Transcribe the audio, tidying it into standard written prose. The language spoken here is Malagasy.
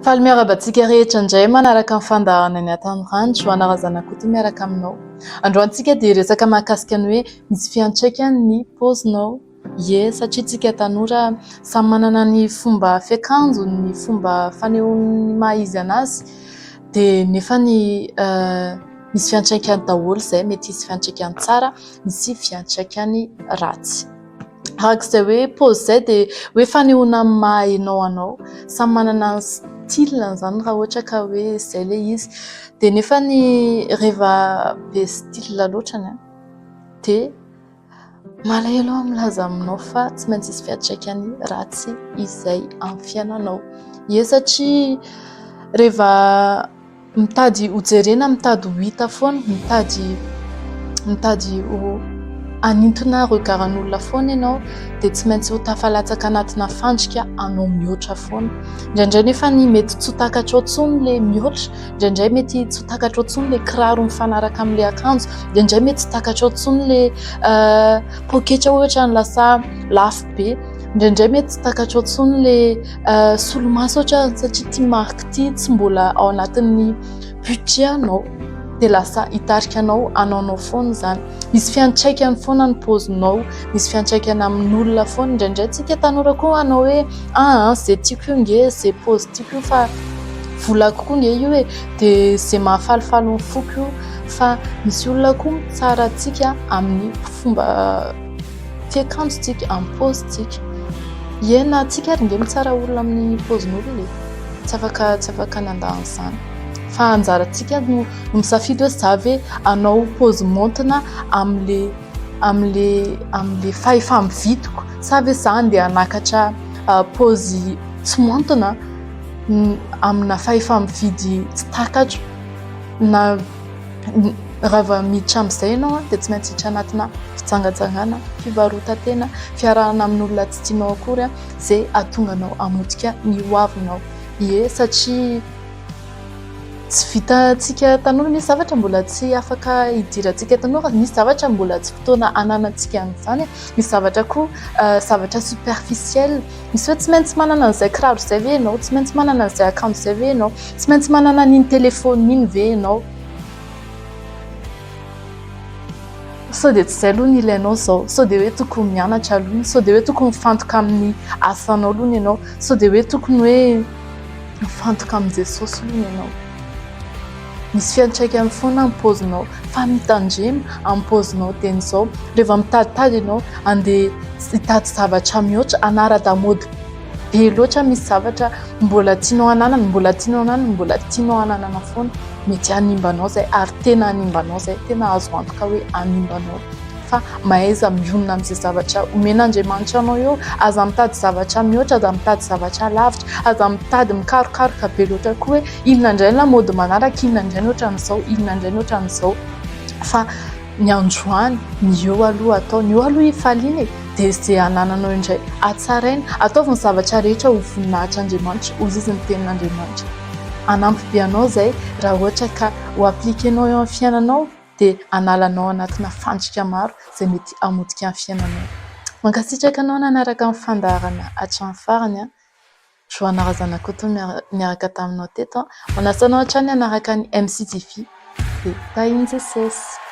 Faly miarabantsika rehetra indray manaraka ny fandaharana ny Tanindrazanitra anarazana koa miaraka aminao. Androantsika dia resaka mahakasika ny hoe misy fiantraikany ny paozinao. Ie, satria tsika tanora samy manana ny fomba fiakanjo, ny fomba fanehoany maha izy anazy dia nefa ny misy fiantraikany daholo izay, mety hisy fiantraikany tsara, misy fiantraikany ratsy. Arak'izay hoe paozy izay dia hoe fanehoana maha hainao anao, samy manana style zany raha ohatra ka hoe izay ilay izy. Dia nefa ny rehefa be style loatrany dia malahelo milaza aminao fa tsy maintsy hisy fiantraikany ratsy izay amin'ny fiainanao. Ie, satria rehefa mitady ho jerena, mitady ho hita foana, mitady ho anintona regaran'olona foana ianao dia tsy maintsy ho tafalatsaka anatina fandrika anao mihoatra foana. Indraindray nefa ny mety tsy ho takatra intsony ilay mihoatra, indraindray mety tsy ho takatra intsony ilay kiraro mifanaraka amin'ilay akanjo, indraindray mety tsy takatra intsony ilay poketra ohatra ny lasa lafo be, indraindray mety tsy takatra intsony ilay solomaso ohatra satria ity marika ity tsy mbola ao anatin'ny budget anao dia lasa hitarika anao anaonao foana izany. Misy fiantraikany foana ny paozinao, misy fiantraikany amin'olona foana. Indraindray tsika tanora koa anao hoe izay tiako io nge, izay paozy tiako io fa vola kokoa nge io e, dia izay mahafalifaly ny foko io, fa misy olona koa mitsara antsika amin'ny fomba fiakanjontsika, amin'ny paozintsika. Ie, na antsika ary nge mitsara olona amin'ny paozin'olona e, tsy afaka nandahan'izany. Fa anjarantsika no misafidy hoe zavy anao paozy montina amin'le fahefa-mividiko, sa ve za andeha hanakatra paozy tsy montina amina fahefa-mividy tsy takatra. Na raha miditra amin'izay ianao dia tsy maintsy hiditra anatina fitsangatsangana, fivarotan-tena, fiarahana amin'olona tsy tianao akory izay ahatonga anao hamotika ny hoavinao. Ie, satria tsy vitantsika tanora, misy zavatra mbola tsy afaka hidirantsika tanora, misy zavatra mbola tsy fotoana ananantsika an'izany, misy zavatra koa zavatra superficiel, misy hoe tsy maintsy manana an'izay kiraro izay ve ianao, tsy maintsy manana an'izay akanjo izay ve ianao, tsy maintsy manana an'iny telefôny iny ve ianao. Sao dia tsy izay aloha ny ilainao izao, sao dia hoe tokony mianatra aloha, sao dia hoe tokony mifantoka amin'ny asanao aloha ianao, sao dia hoe tokony hoe mifantoka amin'ny Jesosy aloha ianao. Misy fiantraikany foana amin'ny paozinao, fa mitandrema amin'ny paozinao teny izao. Rehefa mitaditady ianao andeha hitady zavatra mihoatra, anara-damôdy be loatra, misy zavatra mbola tianao ananana, mbola tianao ananana foana, mety hanimbanao izay, ary tena hanimbanao izay, tena azo antoka hoe hanimbanao. Fa mahaiza mionona amin'izay zavatra omen'Andriamanitra anao eo, aza mitady zavatra mihoatra, aza mitady zavatra lavitra, aza mitady mikarokaroka be loatra koa hoe inona indray ny lamaody manaraka, inona indray ny ohatran'izao, inona indray ny ohatran'izao. Fa ny androany, ny eo aloha atao, ny eo aloha hifaliana e, dia izay anananao indray hatsaraina, ataovy ny zavatra rehetra ho voninahitr'Andriamanitra, ho izy ny tenin'Andriamanitra. Hanampy be anao izay raha ohatra ka ho aplikenao eo amin'ny fiainanao dia analanao anatina fandrika maro izay mety hamotika amin'ny fiainanao. Mankasitraka anao nanaraka amin'ny fandaharana hatramin'ny farany. Joanna Razanakoto miaraka taminao teto. Manasa anao hatrany hanaraka ny MC TV dia tahiny Jesosy.